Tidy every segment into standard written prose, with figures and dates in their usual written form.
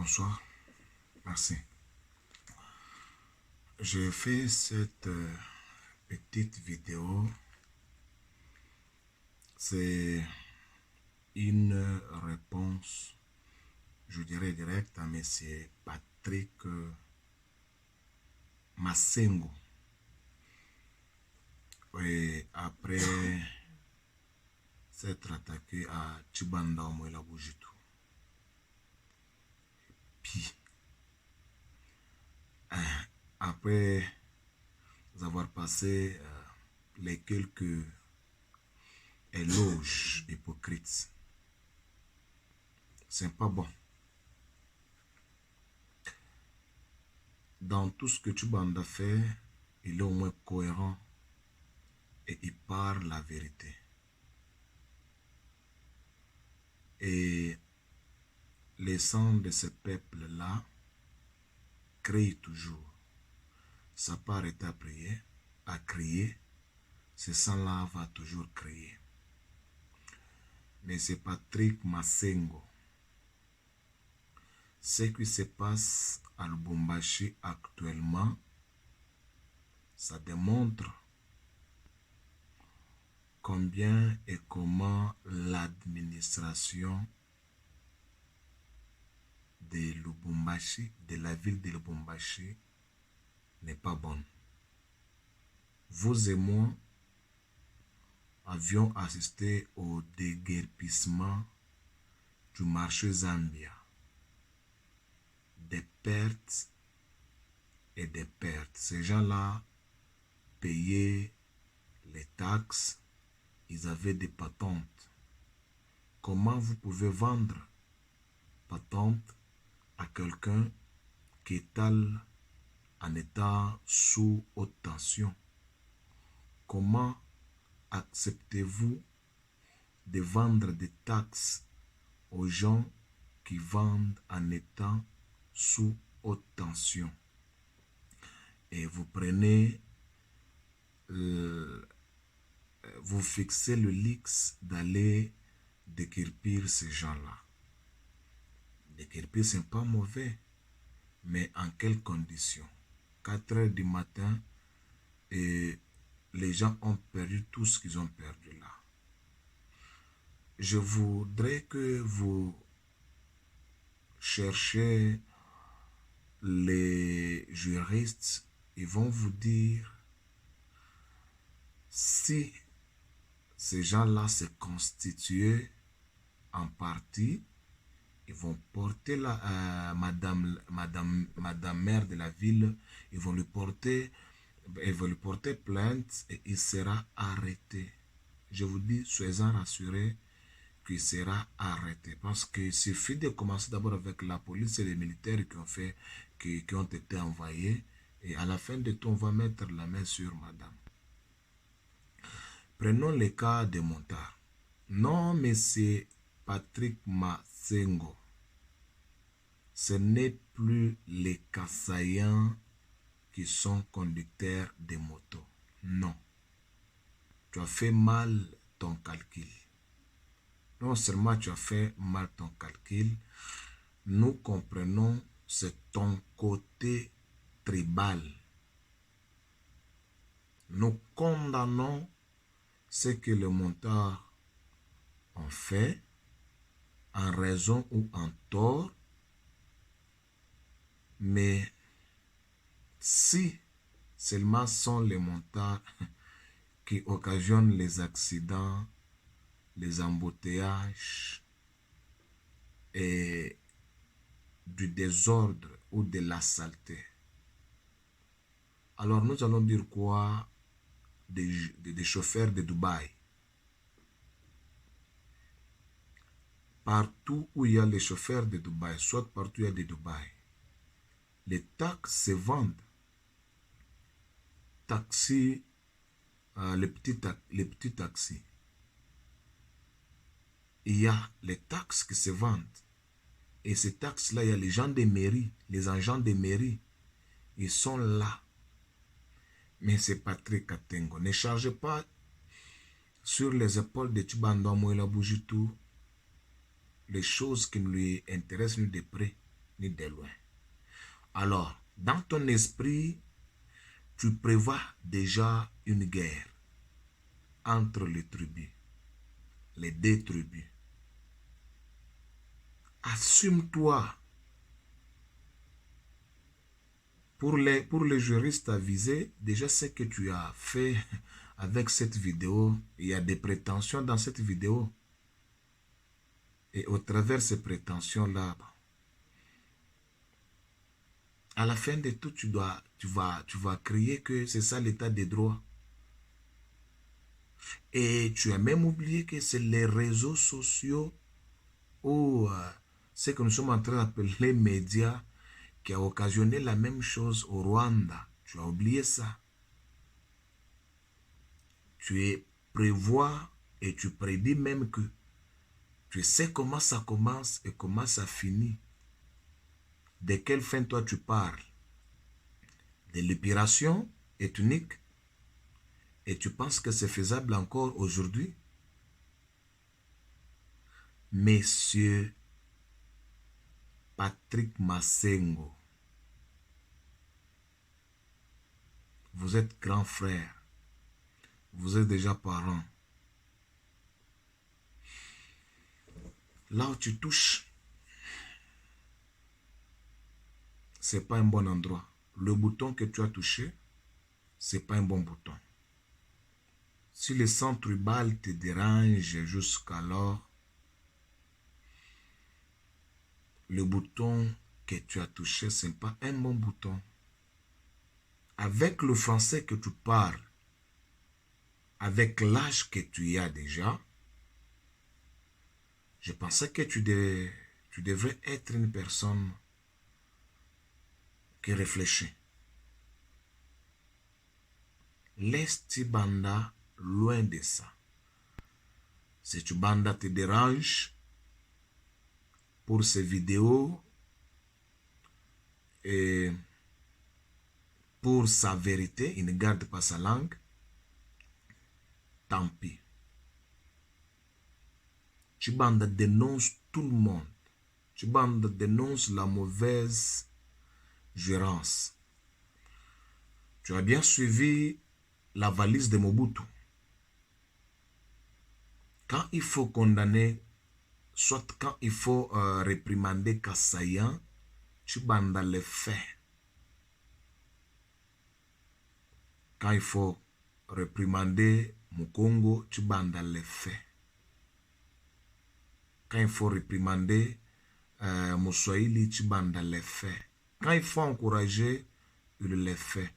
Bonsoir, merci. Je fais cette petite vidéo. C'est une réponse, je dirais directe, à M. Patrick Massengo. Et après s'être attaqué à Tshibanda Omoela Bujitu. Puis, après avoir passé les quelques éloges hypocrites, c'est pas bon. Dans tout ce que Tshibanda fait, il est au moins cohérent et il parle la vérité. Et les sangs de ce peuple-là créent toujours. Ça peut arrêter à prier, à crier. Ce sang-là va toujours crier. Mais c'est Patrick Massengo. Ce qui se passe à Lubumbashi actuellement, ça démontre combien et comment l'administration de Lubumbashi, de la ville de Lubumbashi, n'est pas bonne. Vous et moi avions assisté au déguerpissement du marché Zambia. Des pertes et des pertes. Ces gens-là payaient les taxes, ils avaient des patentes. Comment vous pouvez vendre patente à quelqu'un qui est en état sous haute tension? Comment acceptez-vous de vendre des taxes aux gens qui vendent en étant sous haute tension? Et vous prenez, vous fixez le luxe d'aller déguerpir ces gens-là. Déguerpir, ce n'est pas mauvais, mais en quelles conditions? 4 heures du matin, et les gens ont perdu tout ce qu'ils ont perdu là. Je voudrais que vous cherchiez les juristes. Ils vont vous dire si ces gens-là se constituaient en partie. Ils vont porter madame maire de la ville, ils vont lui porter plainte et il sera arrêté. Je vous dis, soyez-en rassurés qu'il sera arrêté. Parce qu'il suffit de commencer d'abord avec la police et les militaires qui ont été envoyés. Et à la fin de tout, on va mettre la main sur madame. Prenons le cas de Montard. Non, monsieur Patrick Massengo. Ce n'est plus les Kassaïens qui sont conducteurs de motos. Non. Tu as fait mal ton calcul. Non seulement tu as fait mal ton calcul, nous comprenons, c'est ton côté tribal. Nous condamnons ce que les montards ont fait, en raison ou en tort, mais si seulement sont les montards qui occasionnent les accidents, les embouteillages et du désordre ou de la saleté, alors nous allons dire quoi des chauffeurs de Dubaï? Partout où il y a les chauffeurs de Dubaï, soit partout où il y a des Dubaï, les taxes se vendent. Taxis, les petits taxis. Il y a les taxes qui se vendent. Et ces taxes-là, il y a les gens des mairies, les agents des mairies. Ils sont là. Mais c'est Patrick Katengo. Ne chargez pas sur les épaules de Tshibanda Omoela Bujitu les choses qui nous lui intéressent nous de près. ni de loin. Alors, dans ton esprit, tu prévois déjà une guerre entre les tribus, les deux tribus. Assume-toi. Pour les juristes avisés, déjà ce que tu as fait avec cette vidéo, il y a des prétentions dans cette vidéo. Et au travers de ces prétentions-là, à la fin de tout, tu vas crier que c'est ça l'état des droits. Et tu as même oublié que c'est les réseaux sociaux ou ce que nous sommes en train d'appeler les médias qui a occasionné la même chose au Rwanda. Tu as oublié ça. Tu prévois et tu prédis même que tu sais comment ça commence et comment ça finit. De quelle fin toi tu parles? De l'épuration ethnique? Et tu penses que c'est faisable encore aujourd'hui? Monsieur Patrick Massengo, vous êtes grand frère. Vous êtes déjà parent. Là où tu touches, c'est pas un bon endroit. Le bouton que tu as touché, c'est pas un bon bouton. Si le sang tribal te dérange jusqu'alors, le bouton que tu as touché, ce n'est pas un bon bouton. Avec le français que tu parles, avec l'âge que tu as déjà, je pensais que tu devrais être une personne qui réfléchit. Laisse Tibanda loin de ça. Si Tibanda te dérange pour ces vidéos et pour sa vérité, il ne garde pas sa langue, tant pis. Tibanda dénonce tout le monde. Tibanda dénonce la mauvaise gérance. Tu as bien suivi la valise de Mobutu. Quand il faut condamner, soit quand il faut réprimander Kassayan, Tibanda le fait. Quand il faut réprimander Mukongo, Tibanda le fait. Quand il faut réprimander Moussoïli, Tibanda le fait. Quand il faut encourager, il le fait.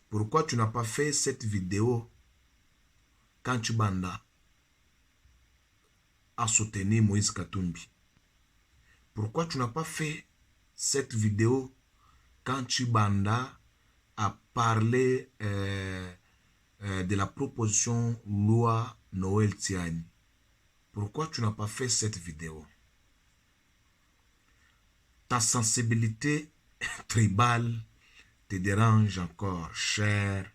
Pourquoi tu n'as pas fait cette vidéo quand Tibanda a soutenu Moïse Katumbi? Pourquoi tu n'as pas fait cette vidéo quand Tibanda a parlé de la proposition loi Noël Tiani? Pourquoi tu n'as pas fait cette vidéo? Ta sensibilité tribale te dérange encore, cher.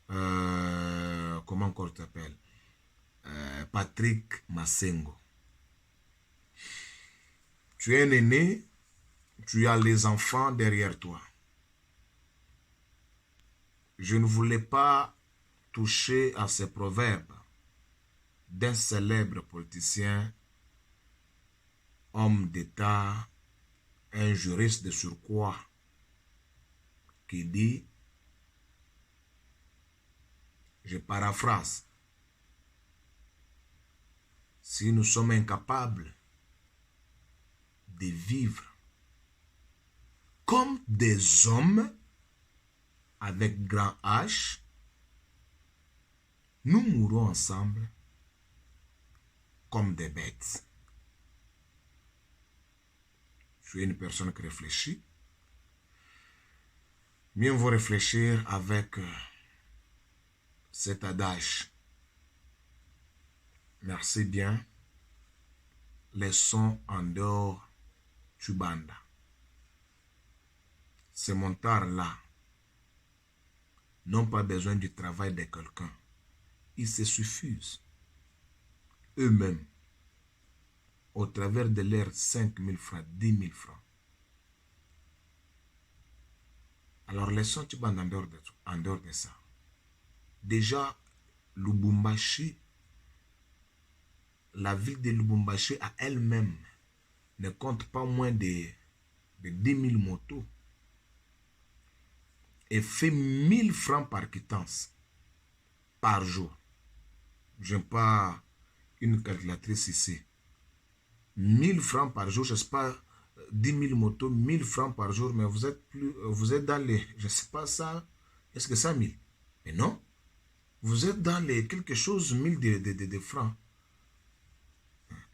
Comment encore t'appelles? Patrick Massengo. Tu es un aîné, tu as les enfants derrière toi. Je ne voulais pas toucher à ces proverbes d'un célèbre politicien, homme d'État, un juriste de surcroît, qui dit, je paraphrase, si nous sommes incapables de vivre comme des hommes avec grand H, nous mourrons ensemble comme des bêtes. Je suis une personne qui réfléchit. Mieux vaut réfléchir avec cet adage. Merci bien. Laissons en dehors Tibanda. Ces montards-là n'ont pas besoin du travail de quelqu'un. Ils se suffisent eux-mêmes au travers de leurs 5 000 francs, 10 000 francs. Alors, laissons Tchibanda en dehors de ça. Déjà, Lubumbashi, la ville de Lubumbashi à elle-même ne compte pas moins de 10 000 motos et fait 1000 francs par quittance par jour. Je n'ai pas une calculatrice ici. 1000 francs par jour, je ne sais pas, 10 000 motos, 1000 francs par jour, mais vous êtes dans les, je ne sais pas ça, est-ce que ça 1000? Mais non, vous êtes dans les quelque chose, 1000 de francs.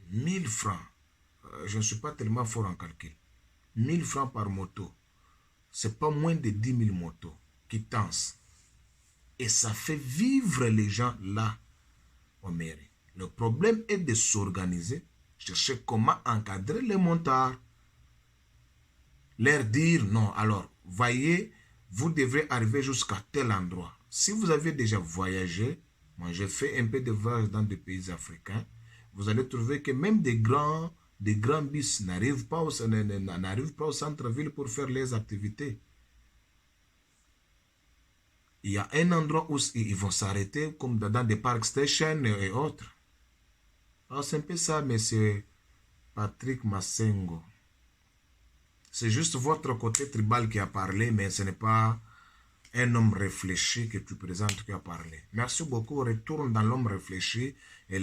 1000 francs, je ne suis pas tellement fort en calcul. 1000 francs par moto, c'est pas moins de 10 000 motos qui tensent. Et ça fait vivre les gens là au mairie. Le problème est de s'organiser, chercher comment encadrer les montards. Leur dire non, alors, voyez, vous devrez arriver jusqu'à tel endroit. Si vous avez déjà voyagé, moi j'ai fait un peu de voyage dans des pays africains, vous allez trouver que même des grands bus n'arrivent pas au centre-ville pour faire les activités. Il y a un endroit où ils vont s'arrêter, comme dans des park stations et autres. Alors c'est un peu ça, monsieur Patrick Massengo. C'est juste votre côté tribal qui a parlé, mais ce n'est pas un homme réfléchi que tu présentes qui a parlé. Merci beaucoup. Retourne dans l'homme réfléchi. Et